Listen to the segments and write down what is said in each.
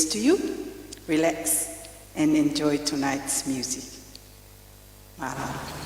to you, relax, and enjoy tonight's music. Mahalo.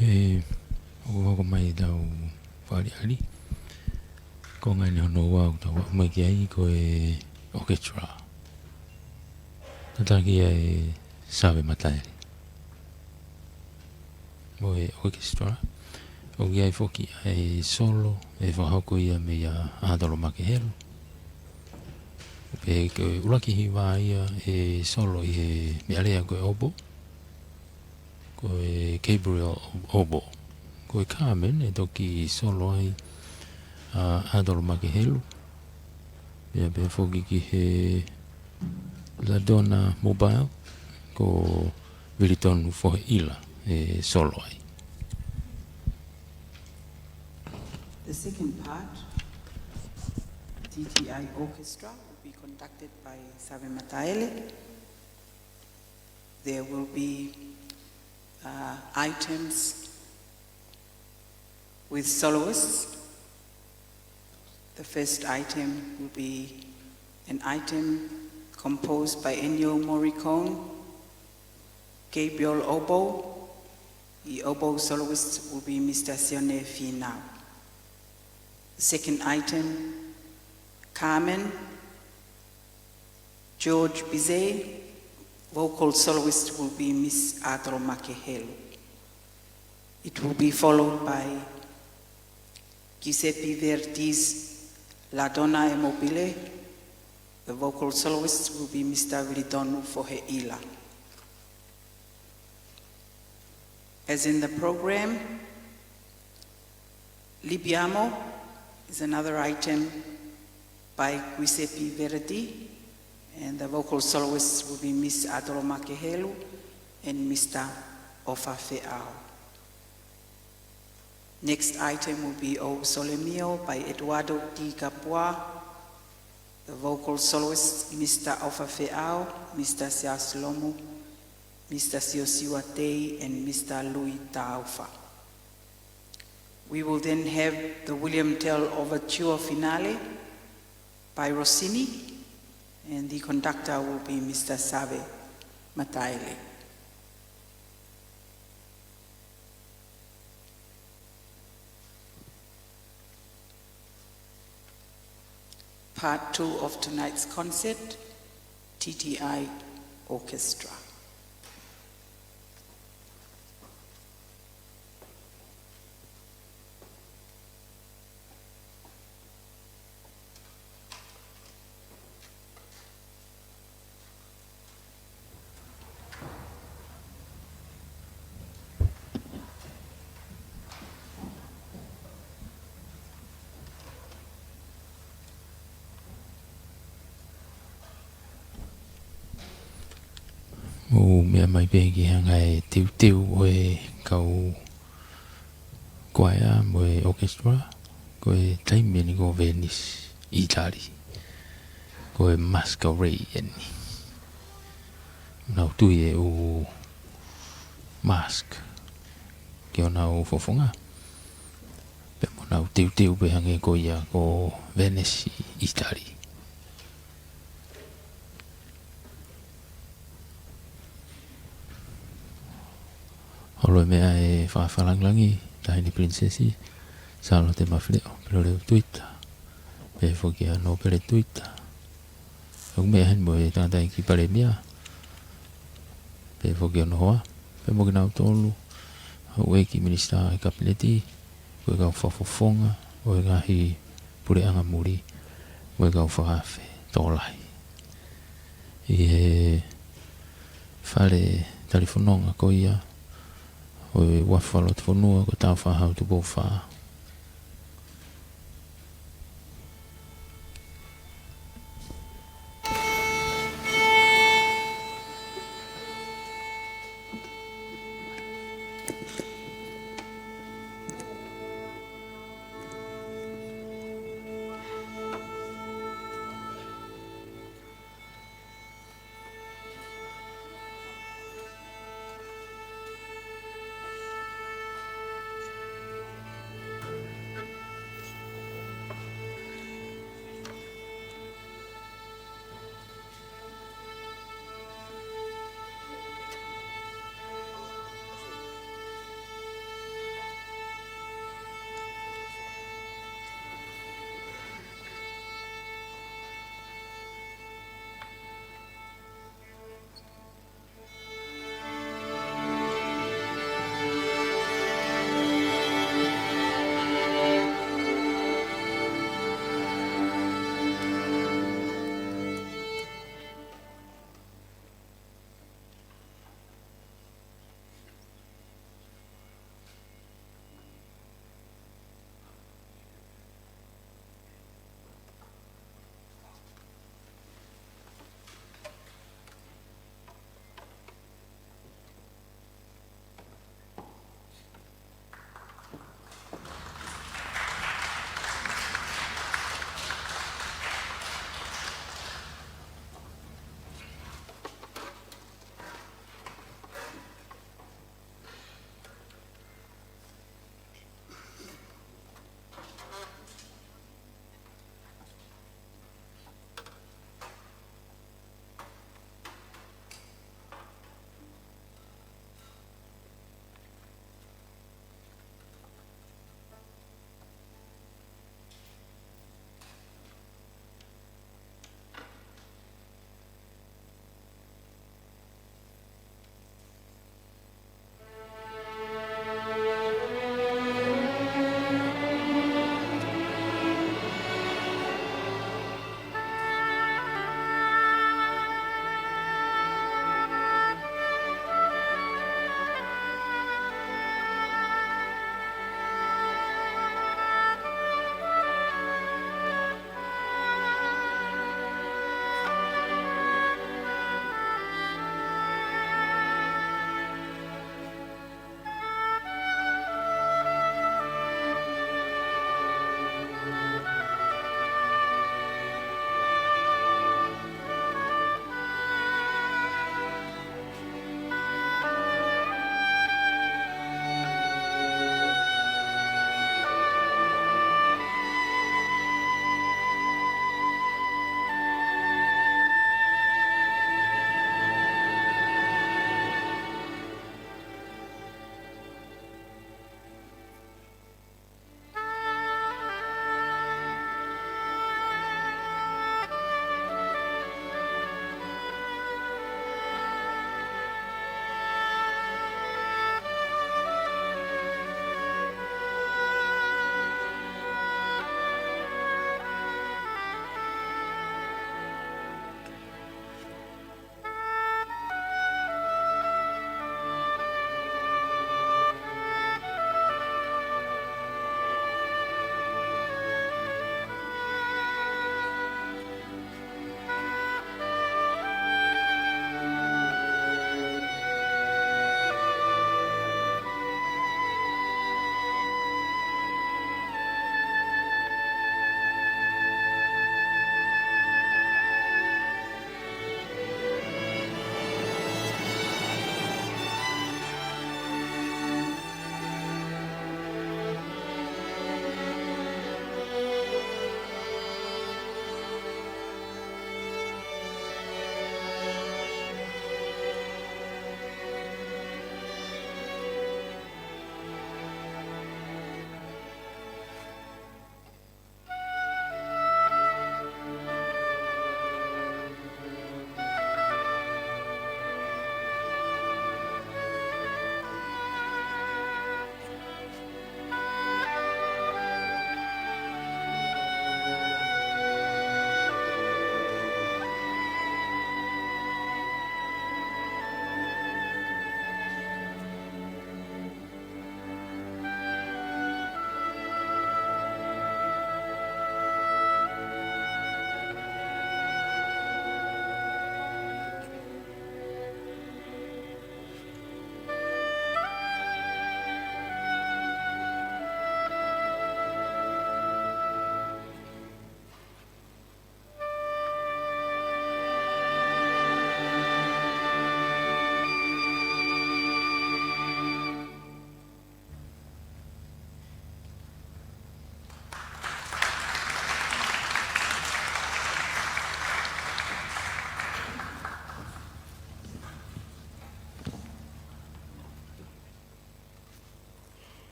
o mai tau whare ali. Ko ngai ni hono wau tau mai ki ai ko e orchestra. Tataki ai sawe matai. Mo e orchestra. O ki ai foki ai solo e whahako ia me ia Adolo Makehelu. Pe ke uraki hiwa ia e solo i e me alea ko e obo. Ko e Gabriel Obo. Ko e Carmen e toki solo ai Adolo Makehelu. Ia pe foki ki he La Donna Mobile ko Williton Foheila e solo ai. The second part, TTI Orchestra, will be conducted by Sabe Mataele. There will be items with soloists. The first item will be an item composed by Ennio Morricone, Gabriel Obo. The oboe soloist will be Mr. Sione Finau. The second item, Carmen, George Bizet. Vocal soloist will be Miss Adro Makehelu. It will be followed by Giuseppe Verdi's La Donna e Mobile. The vocal soloist will be Mr. Wilidonu Foheila. As in the program, Libiamo is another item by Giuseppe Verdi, and the vocal soloists will be Miss Adoro Makehelu and Mr. Ofa Feao. Next item will be O Sole Mio by Eduardo Di Capua. The vocal soloists, Mr. Ofa Feao, Mr. Siaslomu, Mr. Siosiwa Tei, and Mr. Louis Taufa. We will then have the William Tell Overture Finale by Rossini, and the conductor will be Mr. Sabe Mataele. Part 2 of tonight's concert, TTI Orchestra. O mea mai pegi hanga e tiu o e kau kwaia mo e orchestra ko e taimi ni ko Venice, Italy ko e Masquerade ni nau tui e o mask ki o nau fofonga pe mo nau tiu pe hanga ko ia ko Venice, Italy. Holo mea e whawhalanglangi tahi ni princesi salo te mawhileo pero leo tuita pe whoki no pere tuita o mea hen mo e tātai ki pare mea pe whoki no hoa pe mo ki nau tolu o e ki minista e kapileti o e kau whafofonga o e ngahi pure anga muri o e kau whakafe tōlai i e whare talifononga ko ia o e wafalo te whanua ko tau whahau tu bō wha.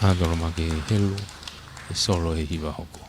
Adoro maki helu e solo e hiwa hoko.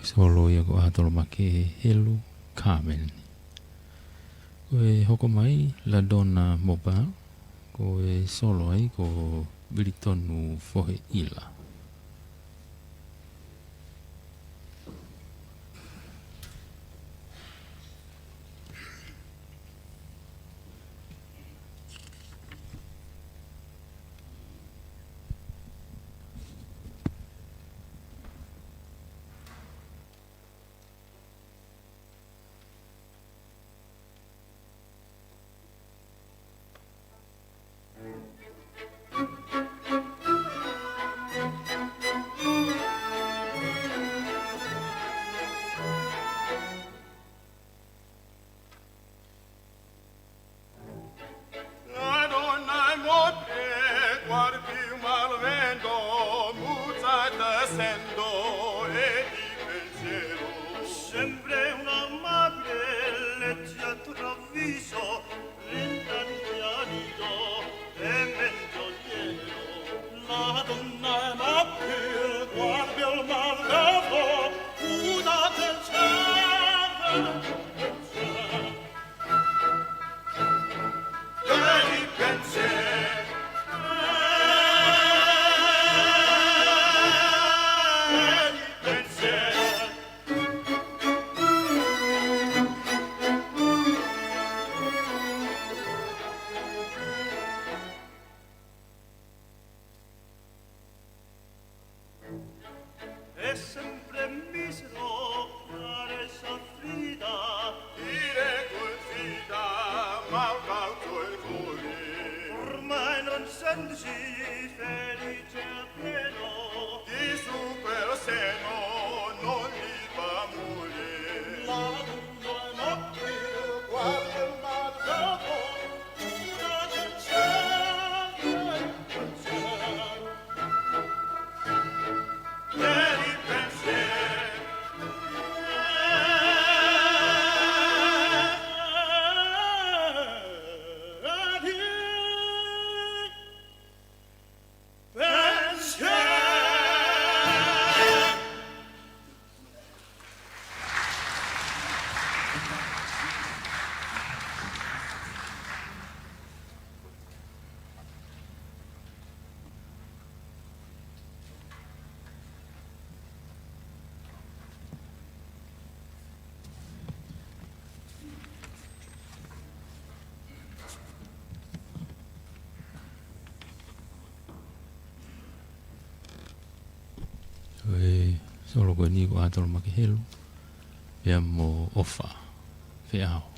Solo ia ko atolo make helu Carmen. Ko e hoko mai la dona mobile, ko e solo ai ko Bilitonu fohe ila. Solo ko ni ko atol makihelu. Pea mo ofa. Feao.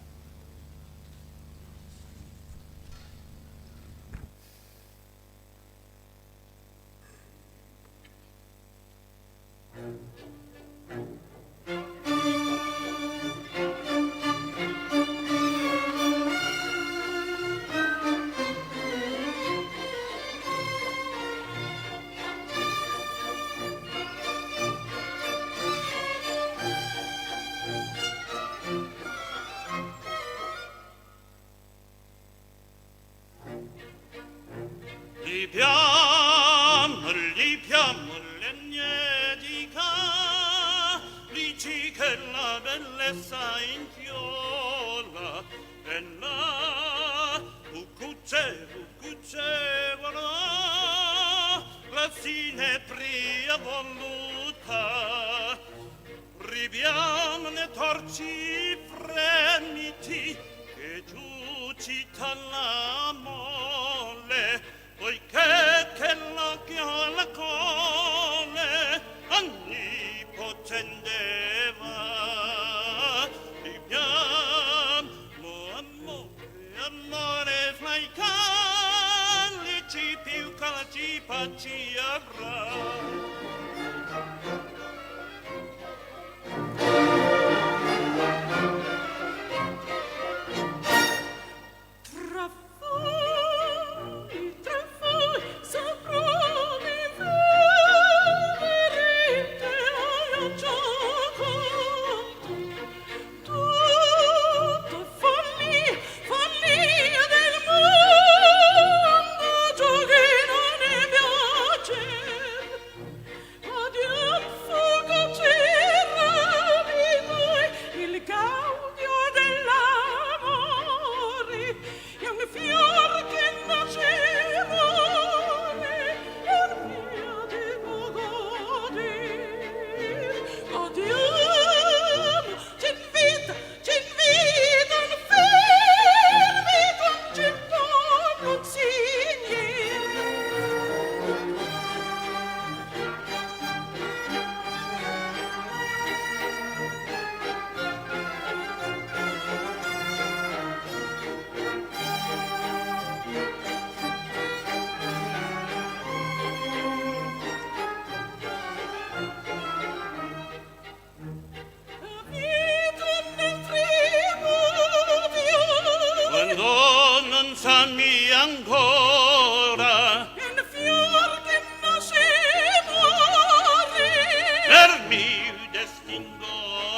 mi distingo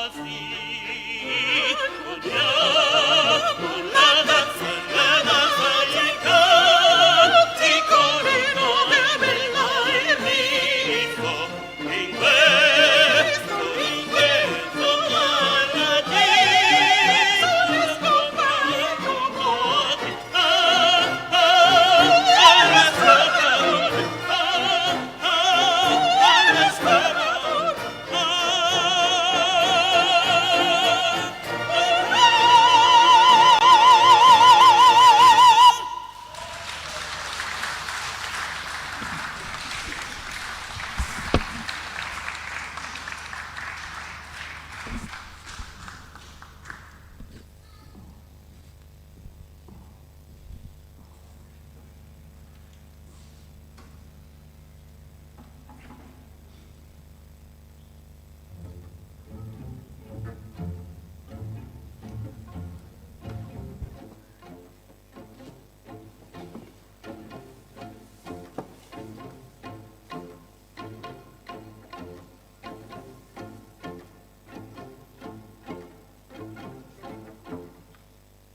así.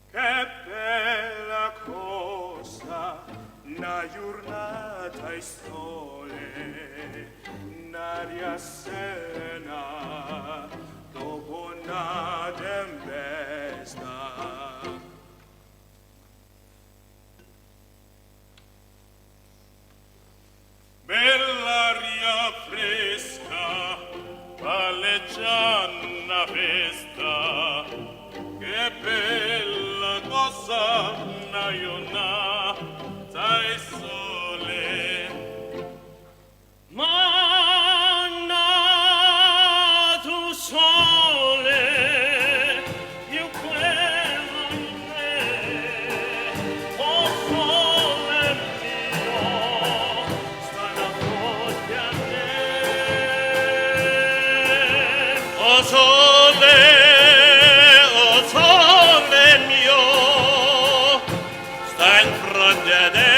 Che bella cosa, una giornata e sole, un'aria serena, dopo una tempesta. Bell'aria fresca, palleggiana festa, che bella cosa una giornata e sole. Manna tu sole, più quello in me, oh sole mio, stai davanti a me. Oh sole mio, sta in fronte a te,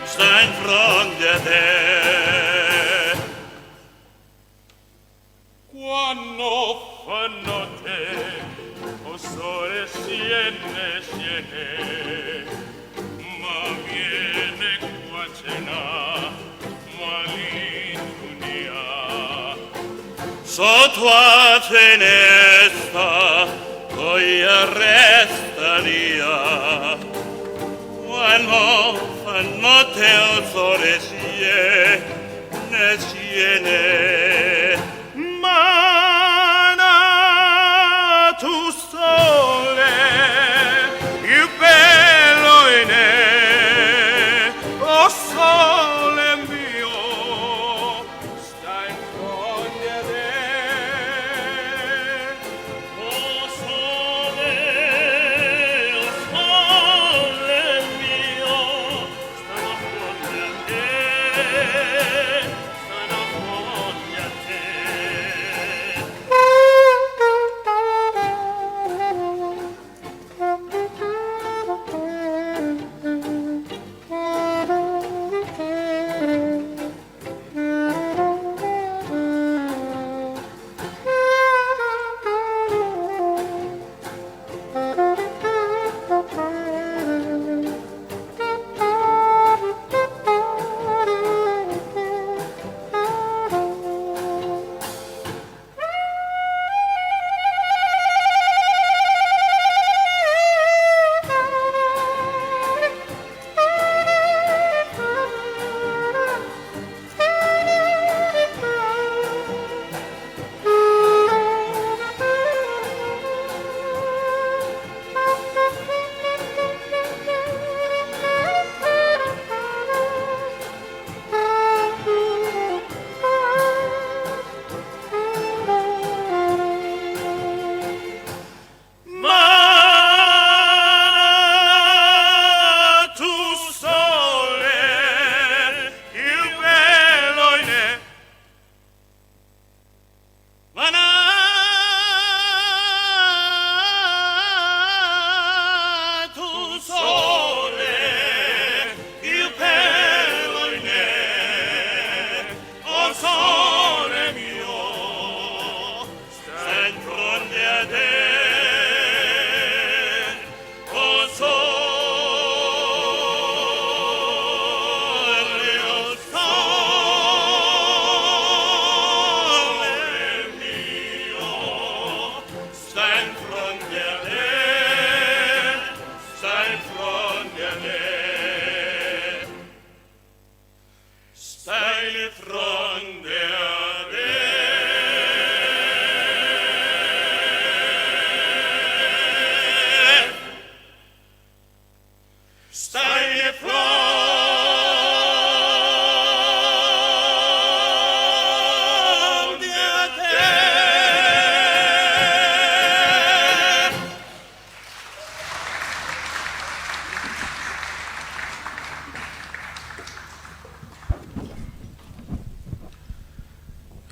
sta in fronte a te. Quando fa notte, o sole siene, ma viene qua a cena, malinconia. Sotto a finestra poi arrestaria quando fa notte il sole siene mana tu sole più bello in me, oh sole mio, stai in fronte a te. Oh sole mio, stai in fronte a te, stai in fronte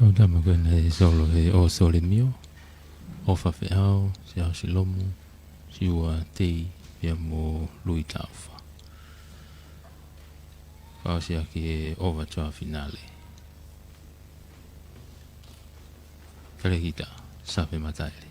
Au dama kena e solo he o sole mio. O whawhiao, se au si lomu, si ua tei, pia mo lui tauwha. Kau si aki e overture finale. Kalehita, sape mataere.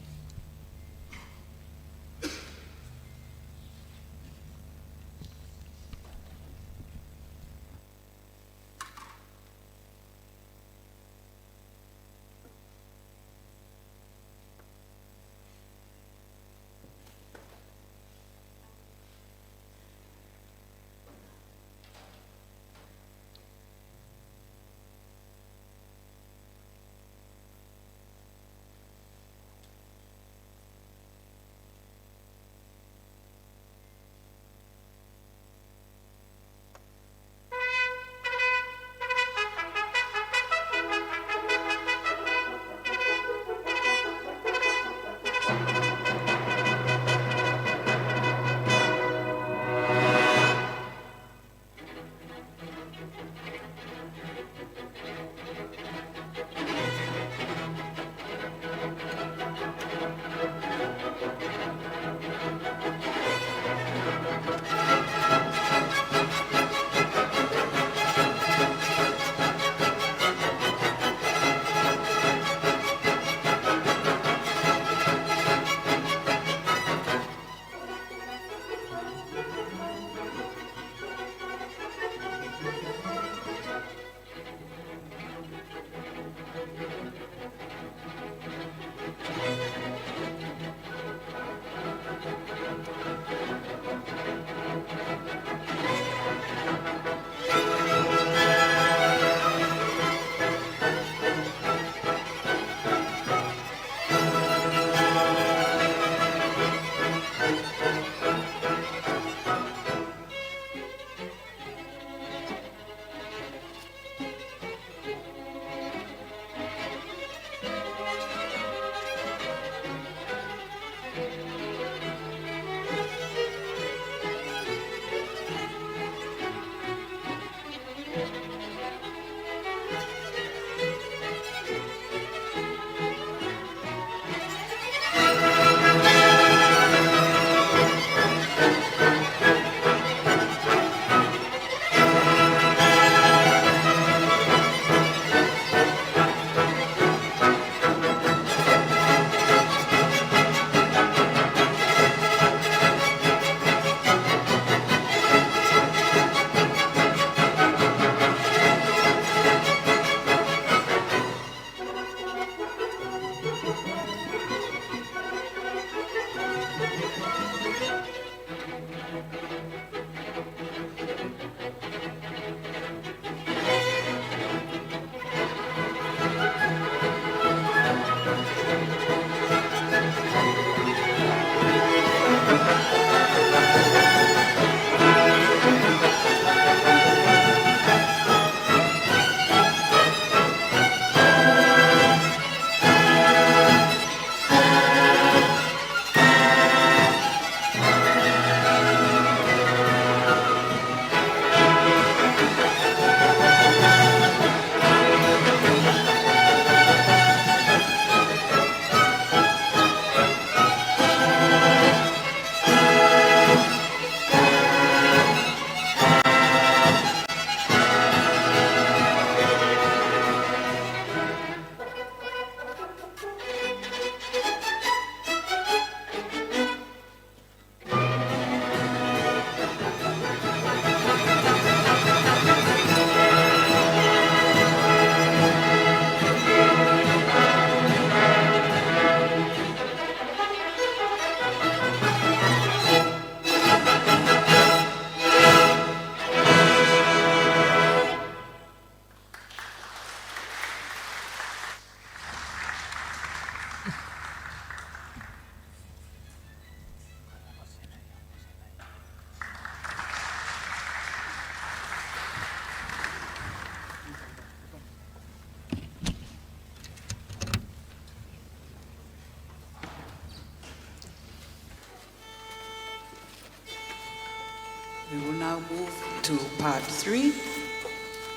We will now move to part 3,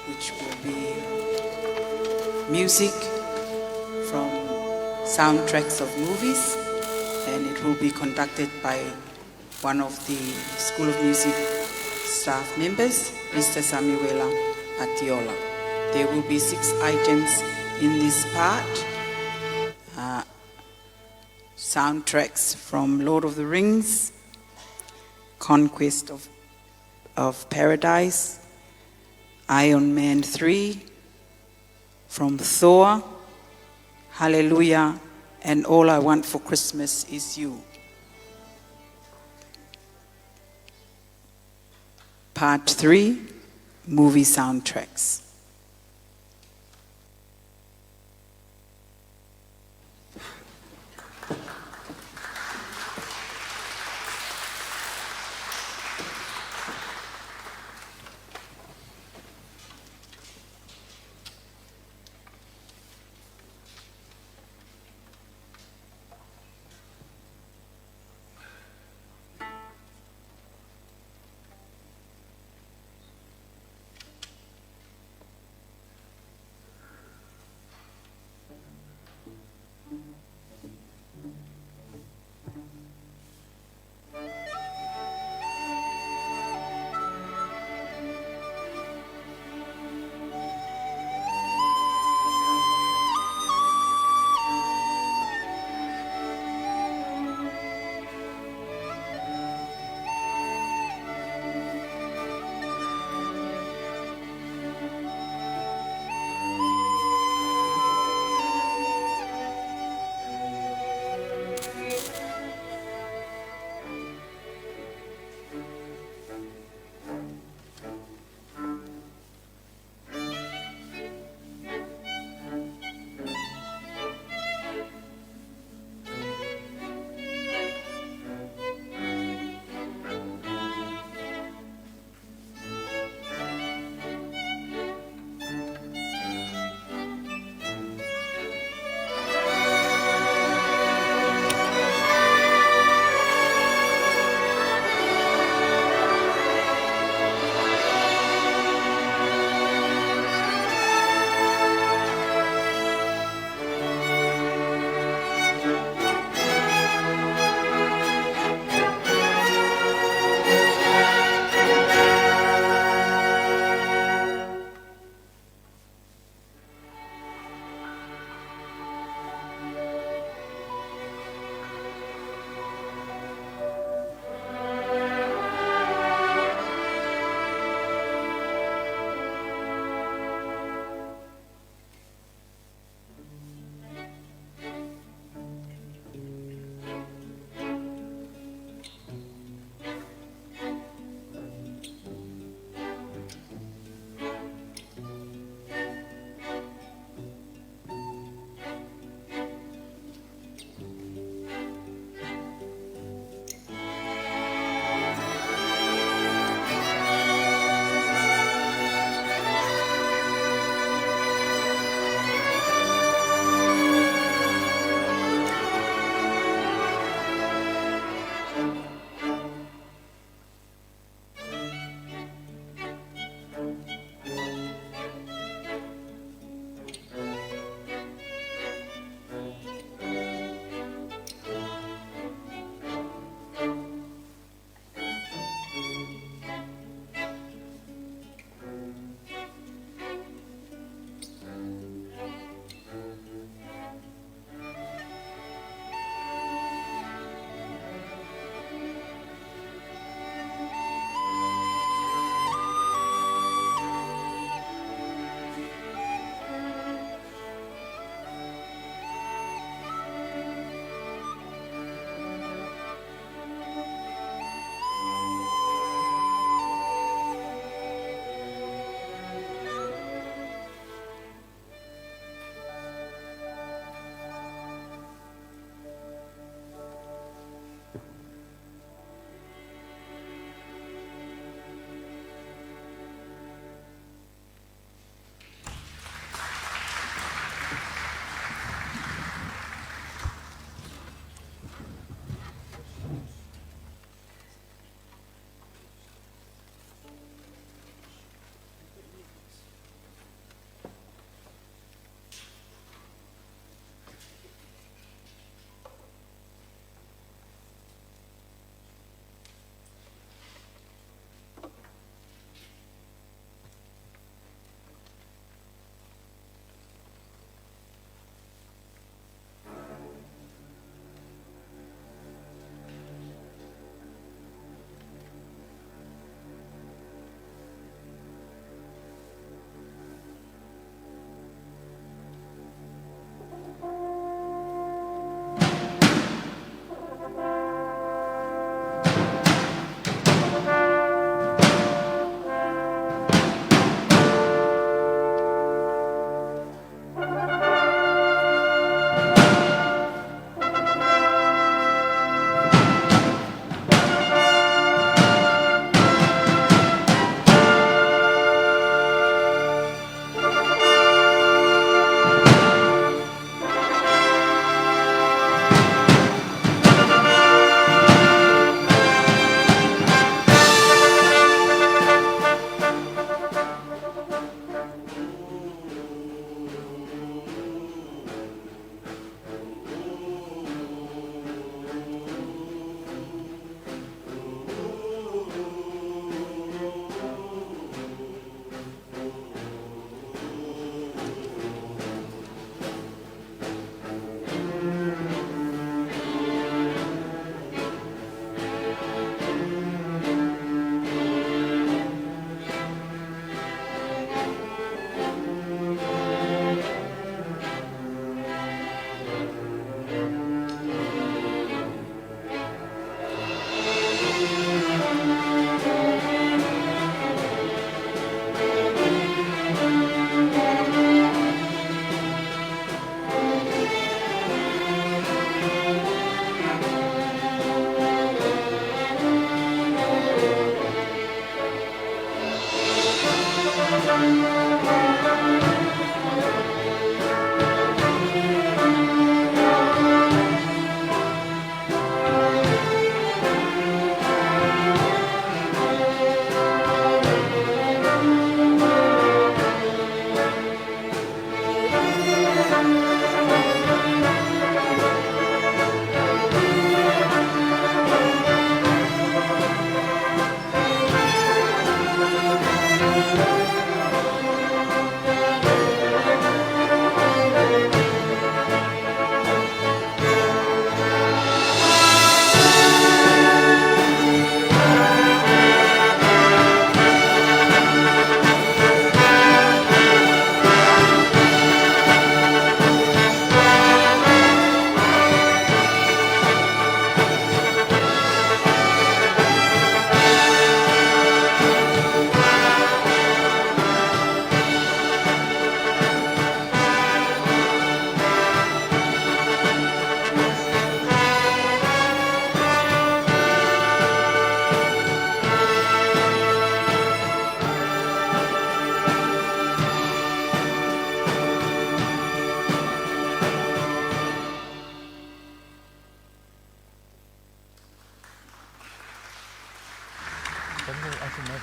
which will be music soundtracks of movies, and it will be conducted by one of the School of Music staff members, Mr. Samuela Atiola. There will be 6 items in this part. Soundtracks from Lord of the Rings, Conquest of Paradise, Iron Man 3, from Thor, Hallelujah, and All I Want for Christmas Is You. Part 3, movie soundtracks.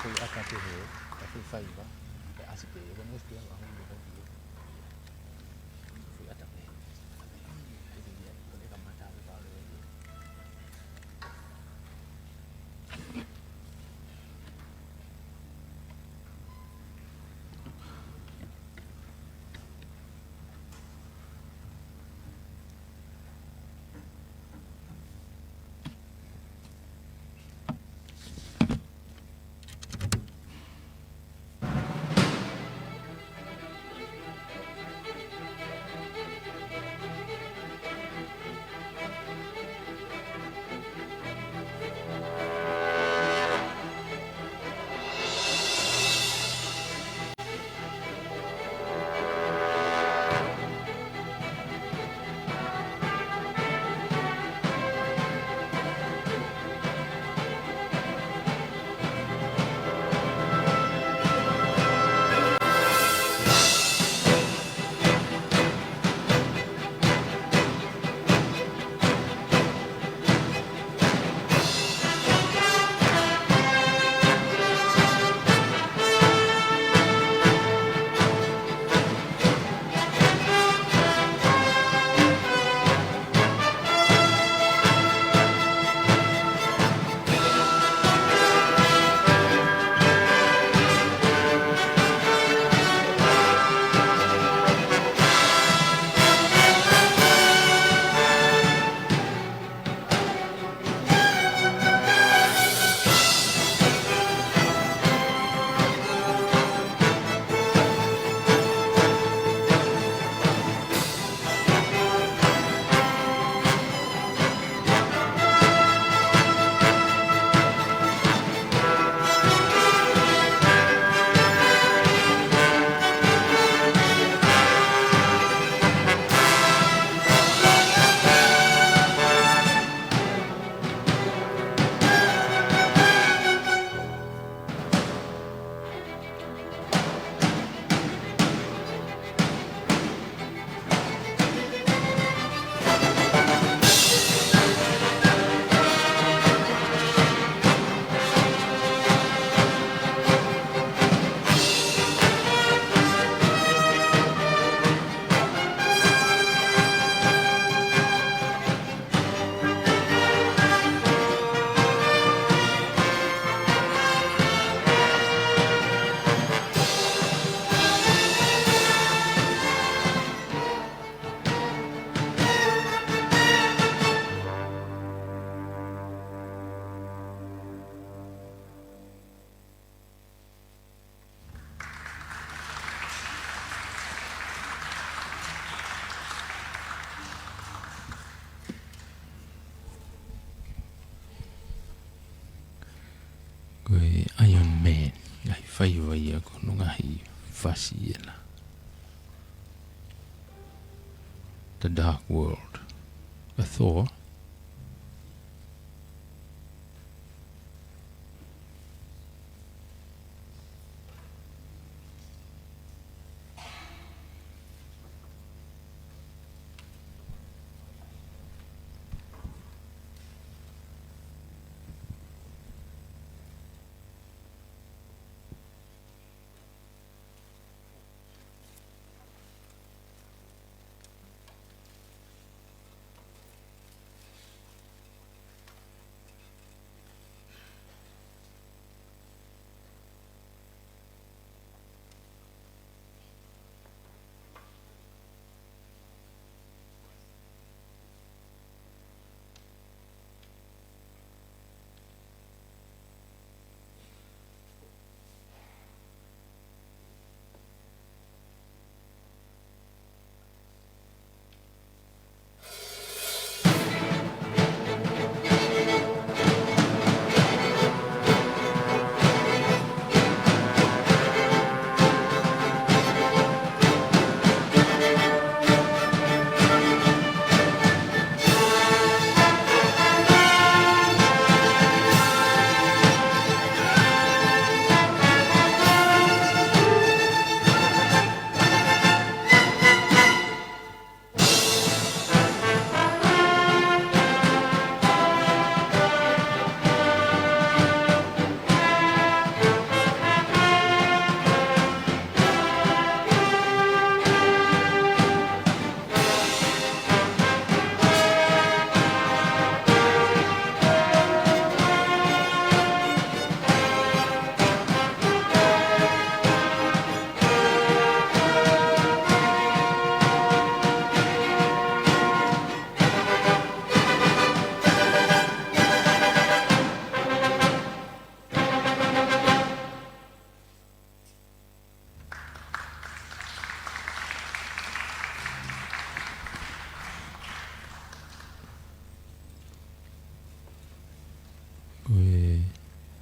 foi ata te he ta foi fai va pe asipe ko mo spia va mo ko foi ata pe ai dia ko le ka mata ba le koe Iron Man ngai whai wai a ko nunga hi whasi ena. The Dark World. A Thor.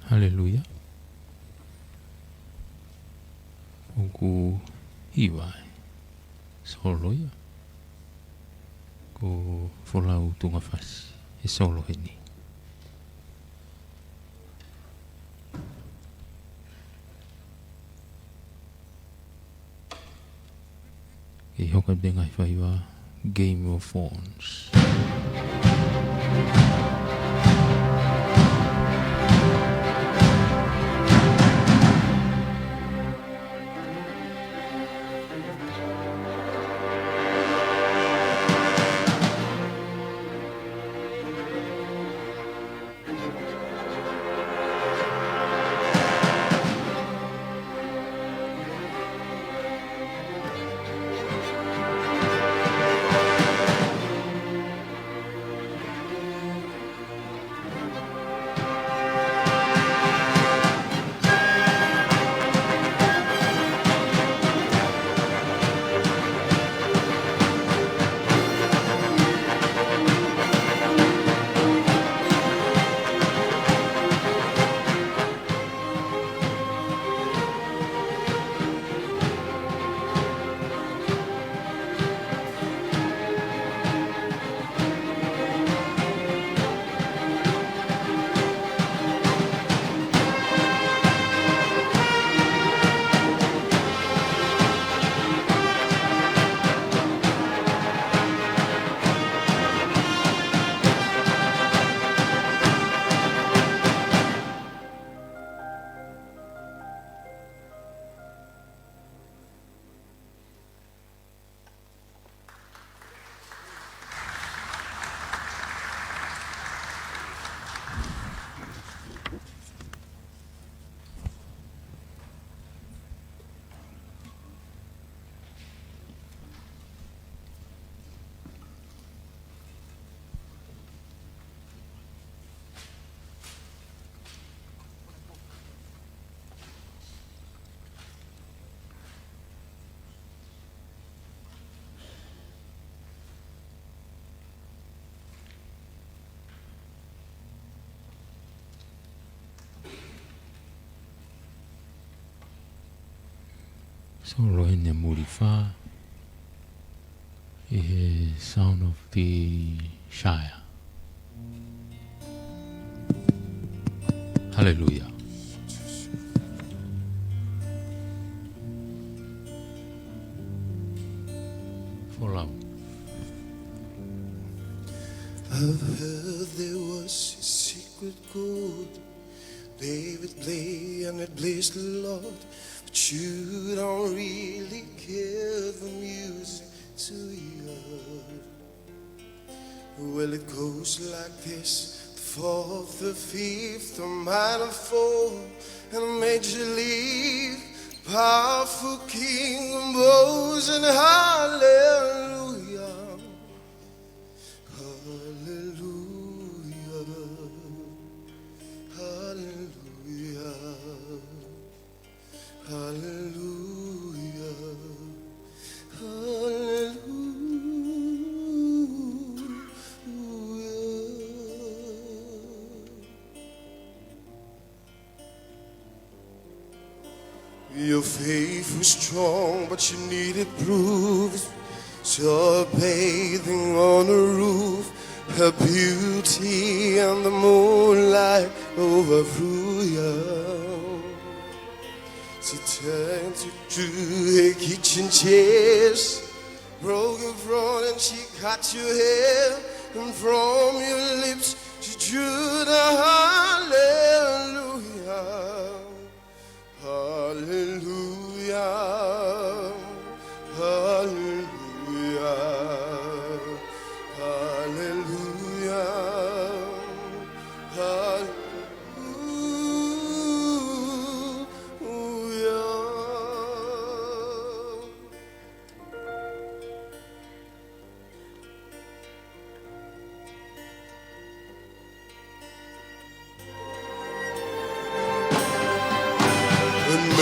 Hallelujah. Oku hiwai. Soloia. Ko folau tunga fasi. E solo heni. E hoka dengai whaiwa Game of Thrones. Solo in the Murifa, a sound of the Shire. Hallelujah. Follow. I've heard there was a secret chord David play and it blessed the Lord. But you don't really care the music to you. Well, it goes like this: the fourth, the fifth, the minor four, and a major leave. Powerful King of bows and hallelujah, hallelujah, hallelujah, hallelujah, hallelujah. Your faith was strong, but you needed proof. So bathing on the roof, her beauty and the moonlight overthrew you. She turned to her kitchen chairs, broken front, and she cut your hair, and from your lips she drew the hallelujah. Hallelujah, hallelujah, hallelujah, hallelujah.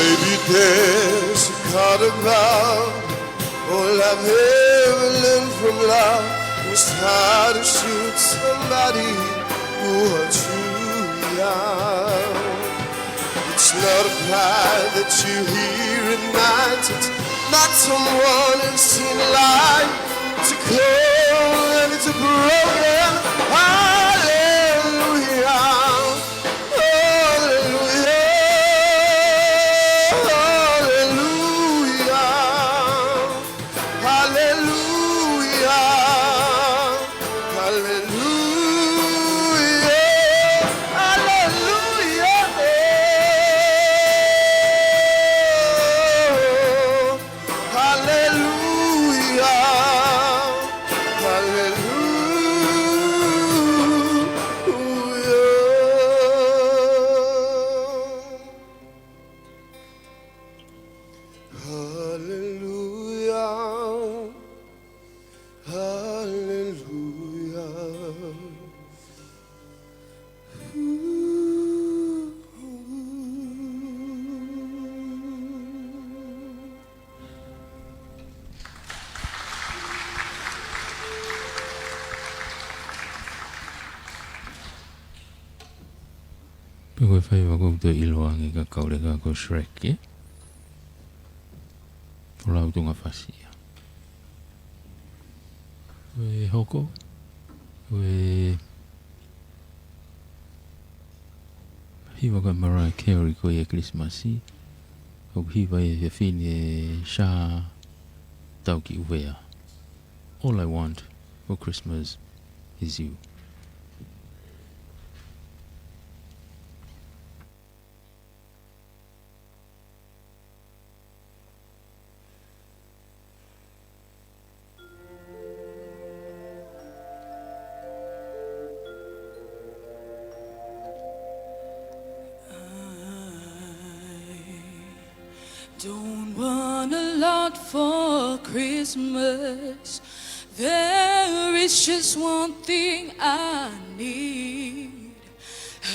Maybe there's a card about all I've ever learned from love was how to shoot somebody who hurts you. It's not a cry that you hear at night. It's not someone who's seen light. It's a cold and it's a broken hallelujah. Hallelujah. Hallelujah. Hallelujah. Pagoi fai wa ko to iloangi ka kaulega ko Shrek e. Pola utunga fasia. We hoko. We hiwa ka Mariah Carey ko e Christmasi. O hiwa e fine sha tauki uwea. All I want for Christmas is you. Don't want a lot for Christmas. There is just one thing I need.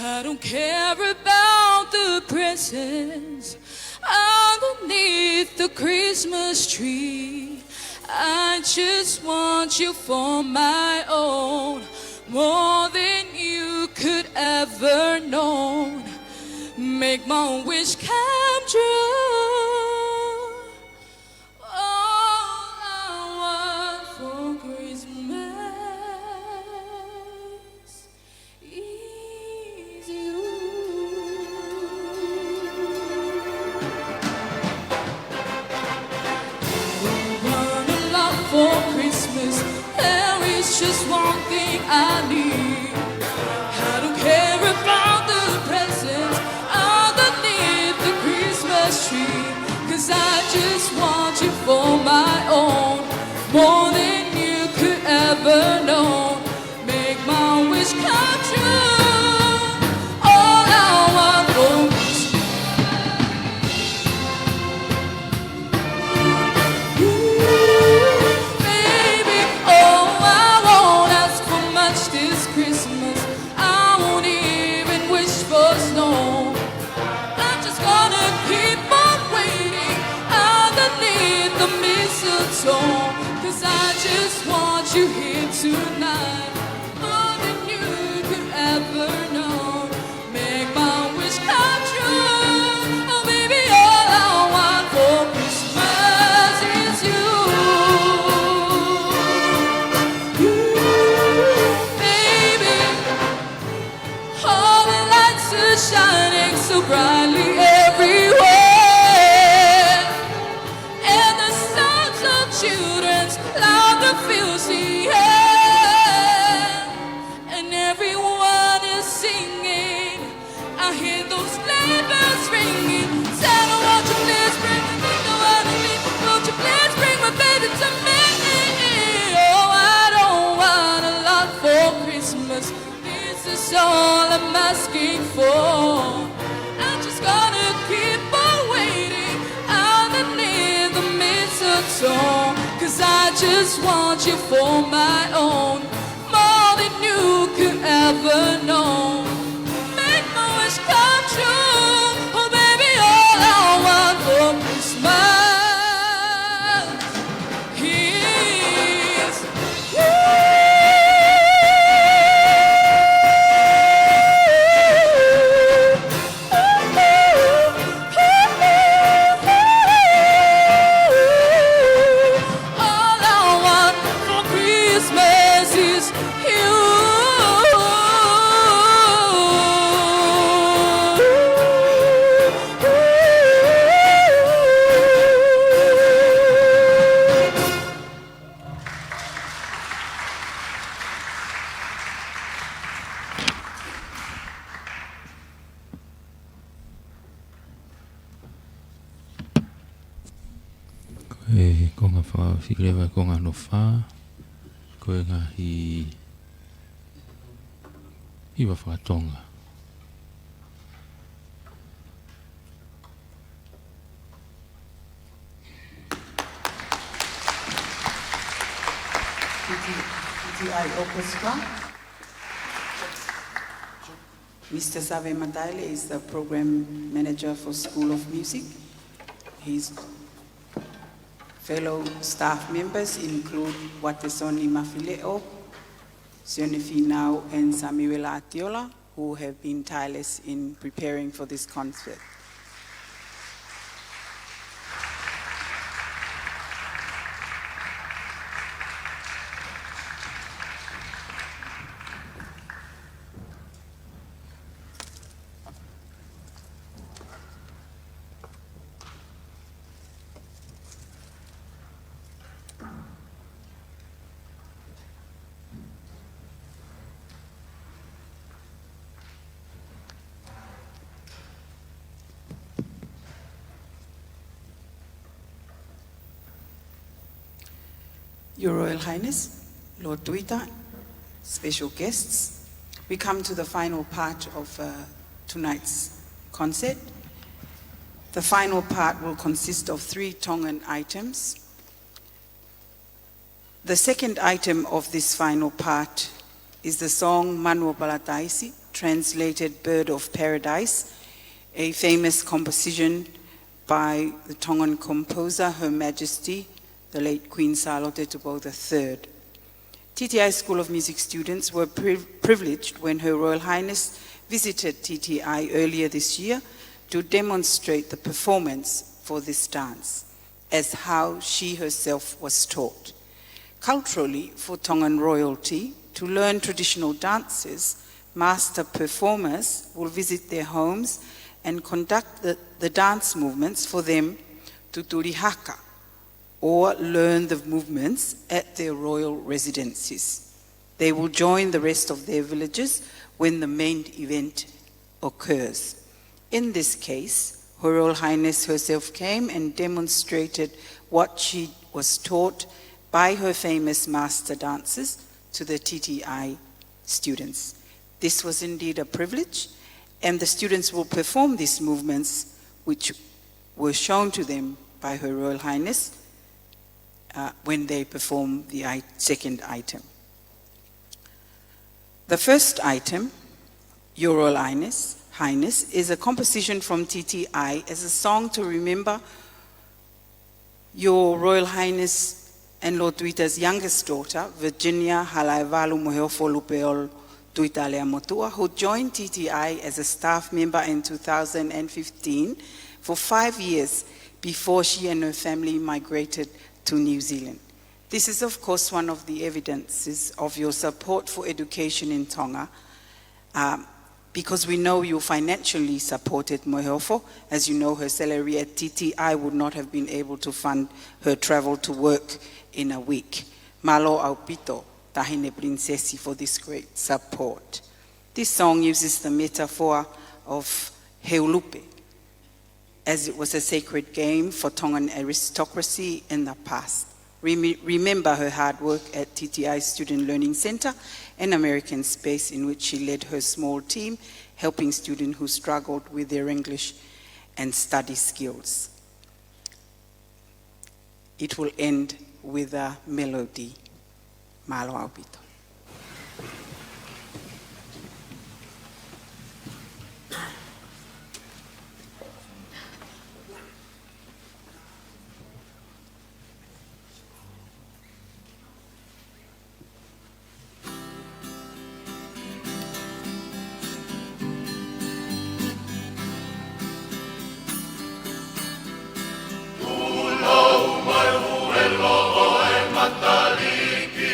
I don't care about the presents underneath the Christmas tree. I just want you for my own, more than you could ever know. Make my wish come true. All I want for Christmas is you. Don't want a lot for Christmas. There is just one thing I need. I don't care about the presents underneath the Christmas tree, 'cause I just want you for my own, more than you could ever know. Make my wish come true. All I want for you, baby. Oh, I won't ask for much this Christmas. I won't even wish for snow. I'm just gonna keep on waiting underneath the mistletoe, 'cause I just want you here tonight, more than you could ever know. Make my wish come true. Oh baby, all I want for Christmas is you. You, baby. All the lights are shining so brightly everywhere, and the sounds of children's laughter fills the air, and everyone is singing. I hear those sleigh bells ringing. Santa, won't you please bring me the one to me? Won't you please bring my baby to me? Oh, I don't want a lot for Christmas. This is all I'm asking for. I'm just gonna keep on waiting underneath the mistletoe, 'cause I just want you for my own, more than you could ever know. Make my wish come true. Oh baby, all I want for Christmas is you. is you. E konga wha whikirewa konga no wha. Koe ngā hi wa whakatonga. TTI Orchestra. Mr. Save Mataile is the program manager for School of Music. His fellow staff members include Watesoni Mafileo, Sione Finau, and Samuel Atiola, who have been tireless in preparing for this concert. Your Royal Highness, Lord Tuita, special guests, we come to the final part of tonight's concert. The final part will consist of 3 Tongan items. The second item of this final part is the song Manu Balataisi, translated Bird of Paradise, a famous composition by the Tongan composer, Her Majesty, the late Queen Salote Tupo III. TTI School of Music students were privileged when Her Royal Highness visited TTI earlier this year to demonstrate the performance for this dance, as how she herself was taught. Culturally, for Tongan royalty, to learn traditional dances, master performers will visit their homes and conduct the dance movements for them to turihaka, or learn the movements at their royal residences. They will join the rest of their villages when the main event occurs. In this case, Her Royal Highness herself came and demonstrated what she was taught by her famous master dancers to the TTI students. This was indeed a privilege, and the students will perform these movements which were shown to them by Her Royal Highness when they perform the second item. The first item, Your Royal Highness, is a composition from TTI as a song to remember Your Royal Highness and Lord Tuita's youngest daughter, Virginia Halaivalu Moheofo Lupeol Tuita Lea Motua, who joined TTI as a staff member in 2015 for 5 years before she and her family migrated to New Zealand. This is, of course, one of the evidences of your support for education in Tonga, because we know you financially supported Moheofo. As you know, her salary at TTI would not have been able to fund her travel to work in a week. Malo aupito, tahine princesi, for this great support. This song uses the metaphor of Heulupe, as it was a sacred game for Tongan aristocracy in the past. Remember her hard work at TTI Student Learning Center, an American space in which she led her small team, helping students who struggled with their English and study skills. It will end with a melody, Malo Aupito. Mataliki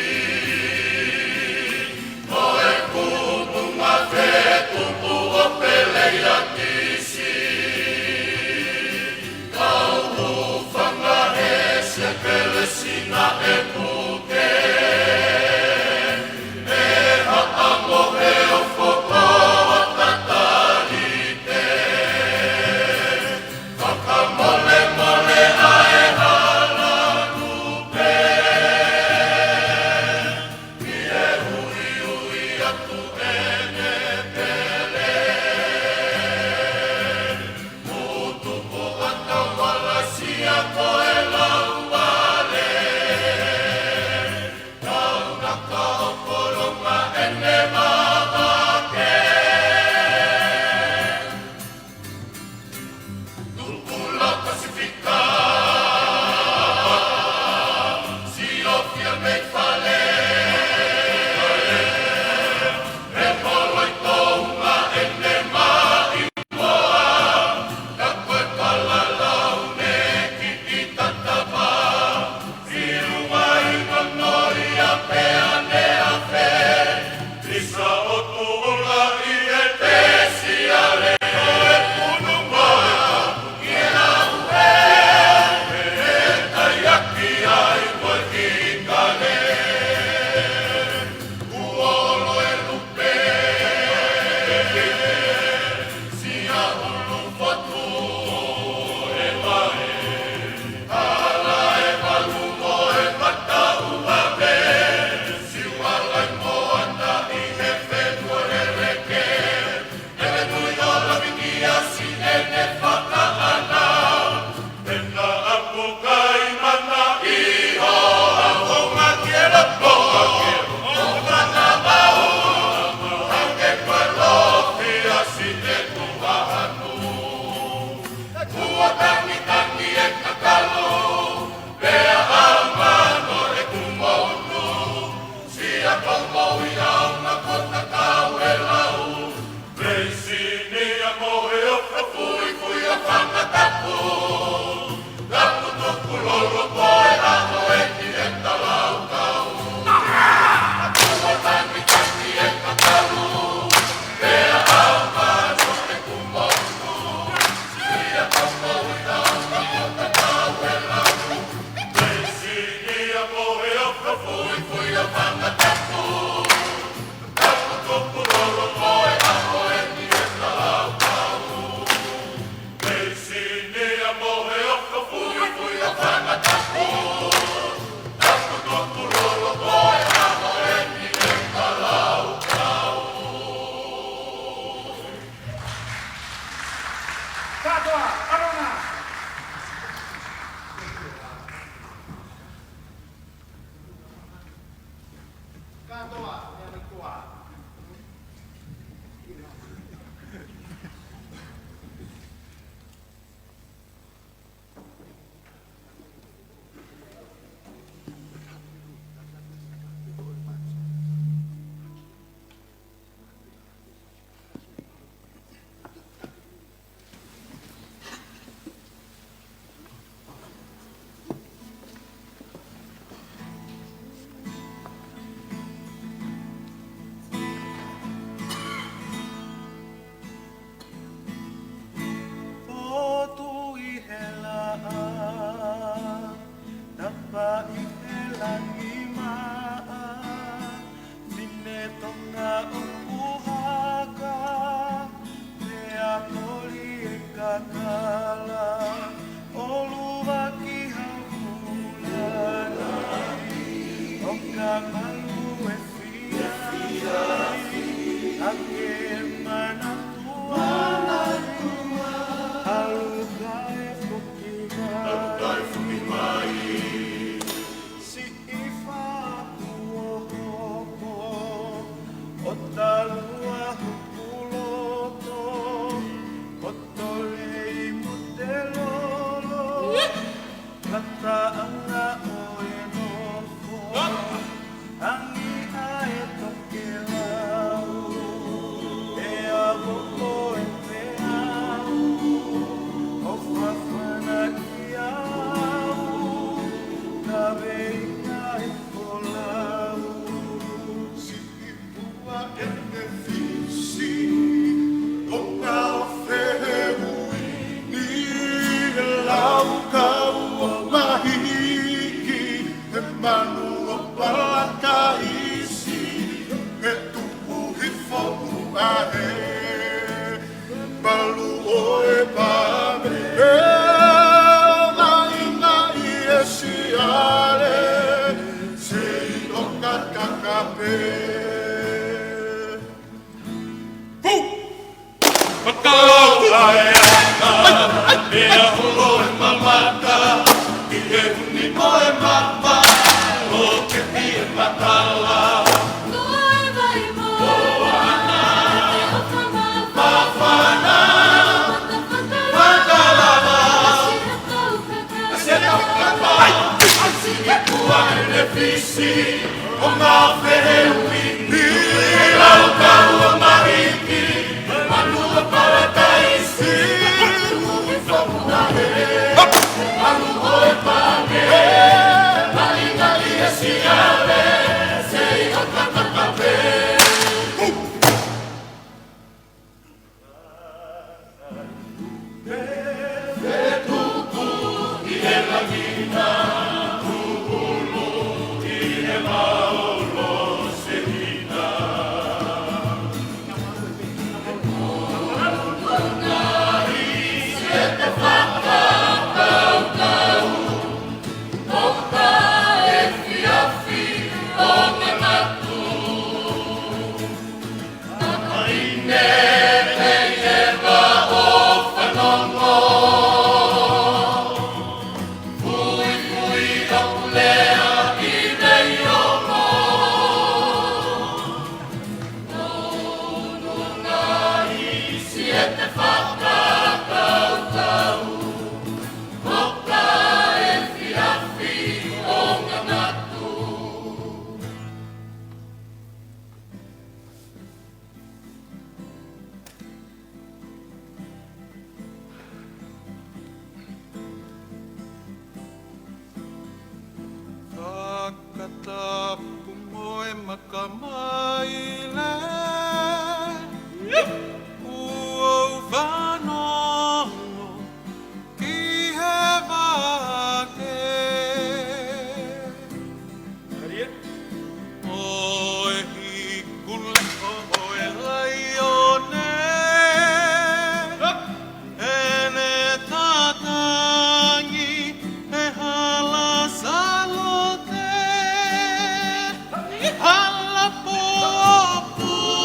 Alla popu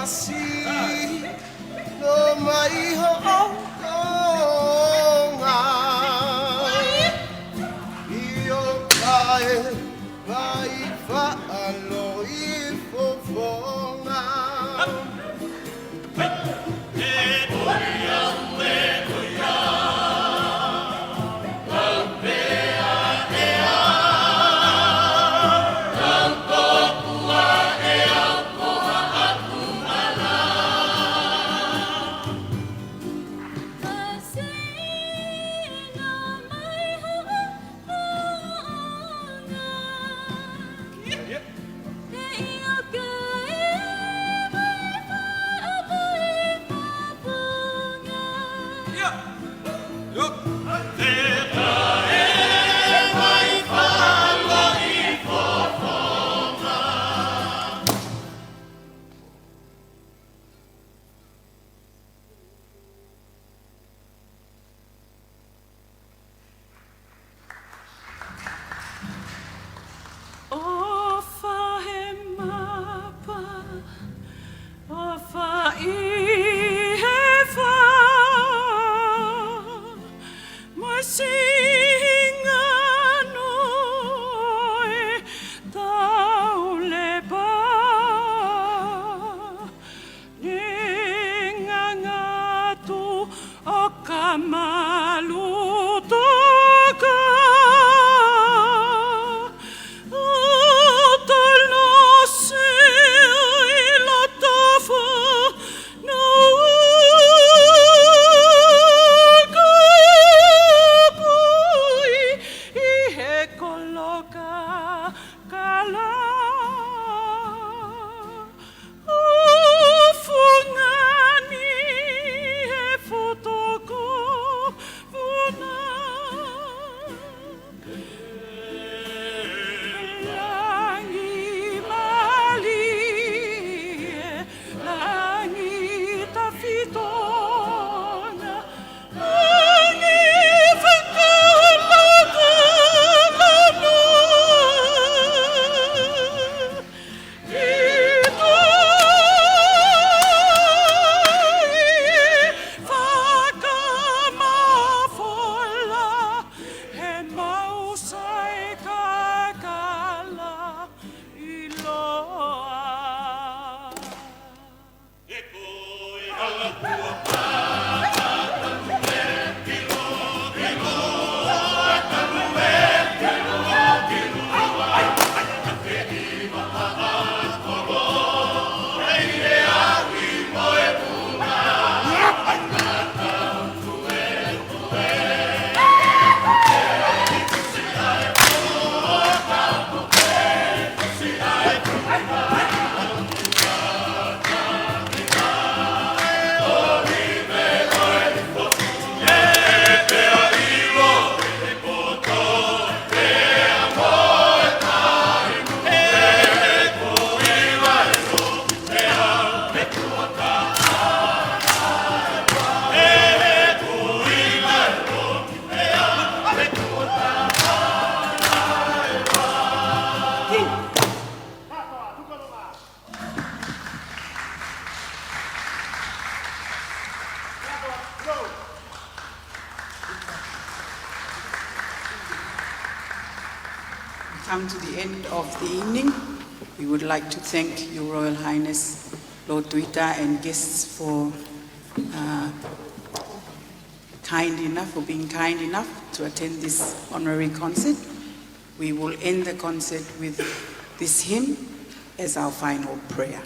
si no mai ho nga io vai vai fa allo il fofonga Come to the end of the evening. We would like to thank Your Royal Highness Lord Tuita and guests for being kind enough to attend this honorary concert. We will end the concert with this hymn as our final prayer.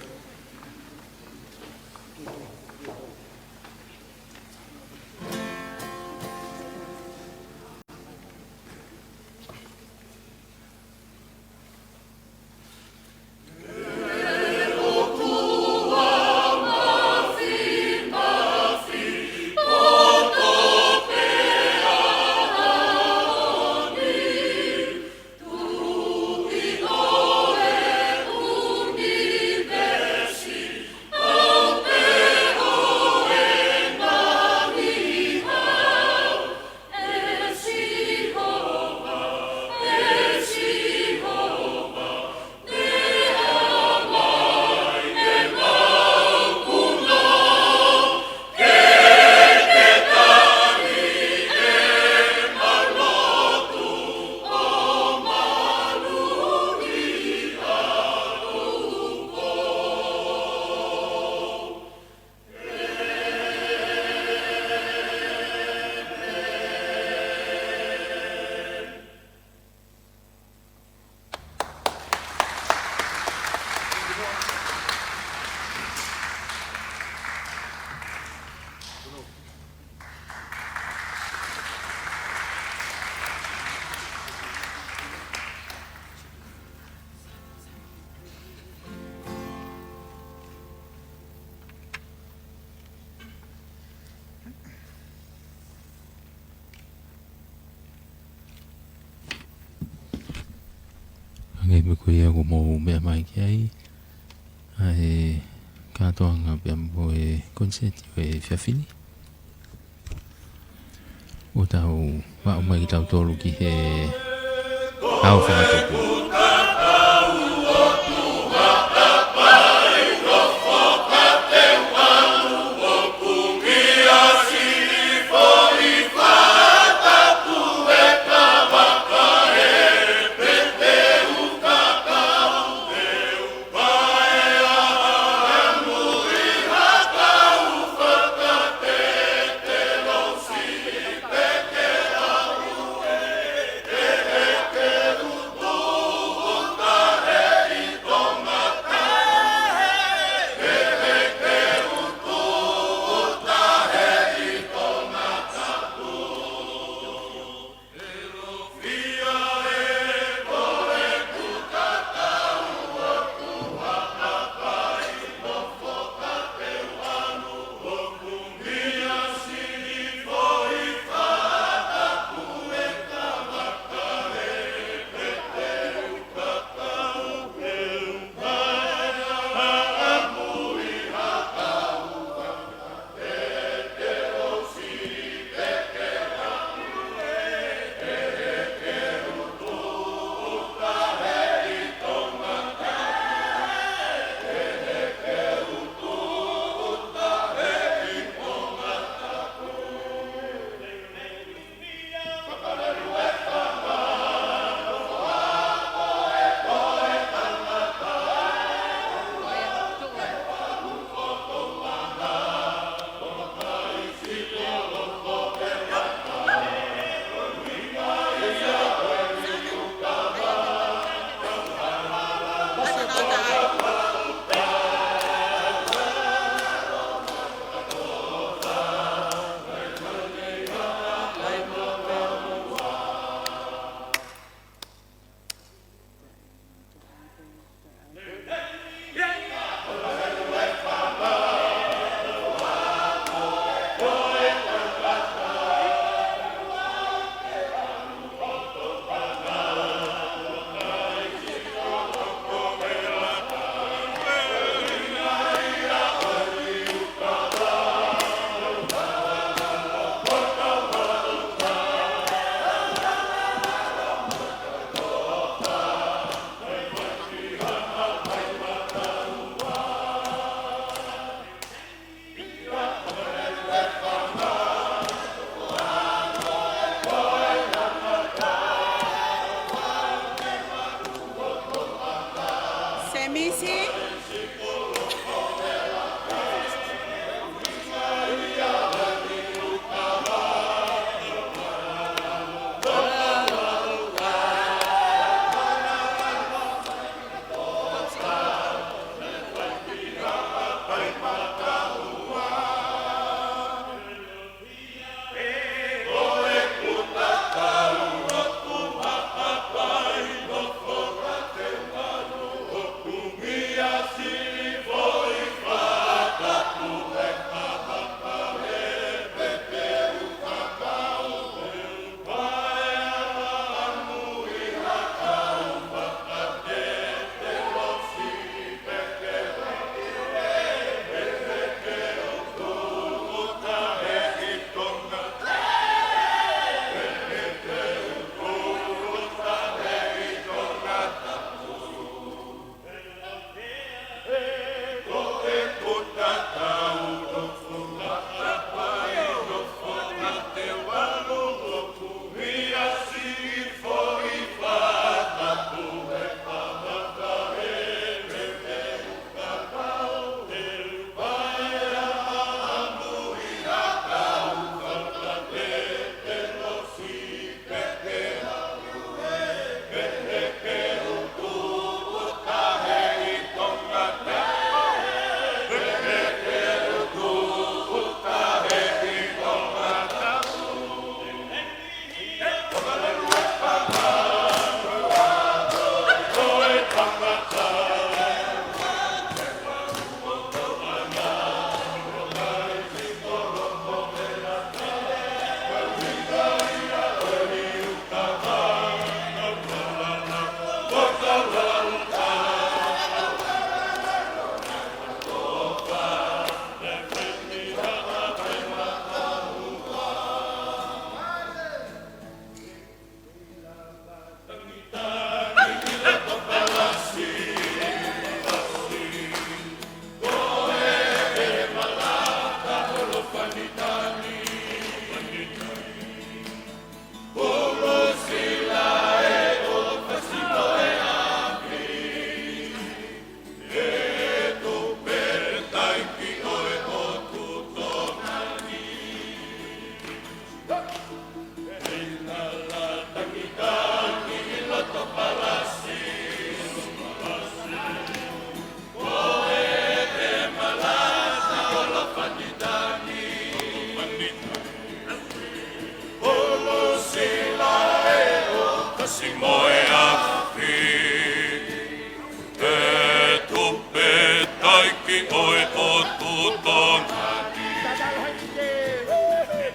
There ngai me ko ia ko mo me mai ki ai ai katoa ngā pia mpo e konseti o e whiawhini. O tau wā o mai ki tau tōru ki he au whakatopu. Oh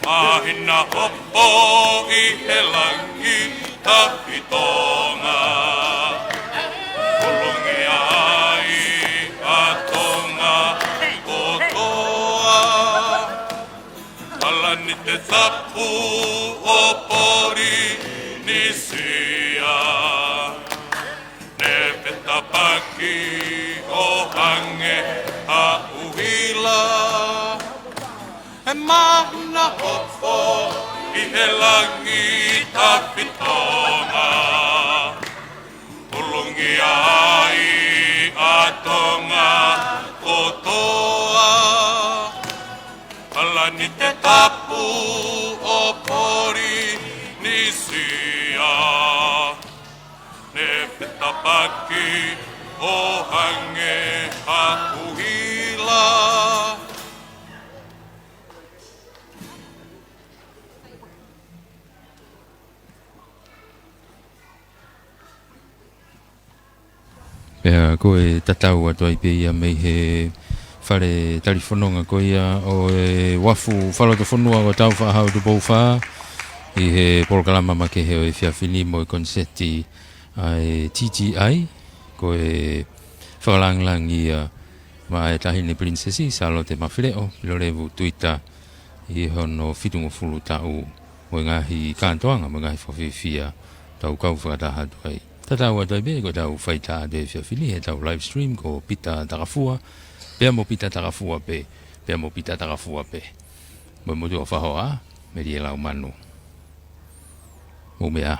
Mahina hopo I he langi tapitonga Kolongi ai atonga kotoa Alani te sapu o pori nisia Ne petapaki o hange a uhila E mahina hopo I he langi tapitonga Ulungi ai atonga kotoa Alani te tapu o pori nisia Ne petapaki o hange a uhila Pea koe tatau atua I pe ia mei he whare talifononga koe ia o e wafu whaloto whanua o tau whahau tu pou wha I he polokalama ma ke heo e whiawhini mo e konseti ai TGI koe whakalanglang ia ma e tahine princesi salo te mawhireo pilo revu tuita I hono whitungo fulu tau mo ngahi kantoanga mo ngahi whawhiwhia tau kau whakataha tuai Tatau atua be ko tau whaita de whiawhini he tau live stream ko pita takafua Pea mo pita takafua pe Pea mo pita takafua pe Mo motu o whahoa Meri e lau manu Mo mea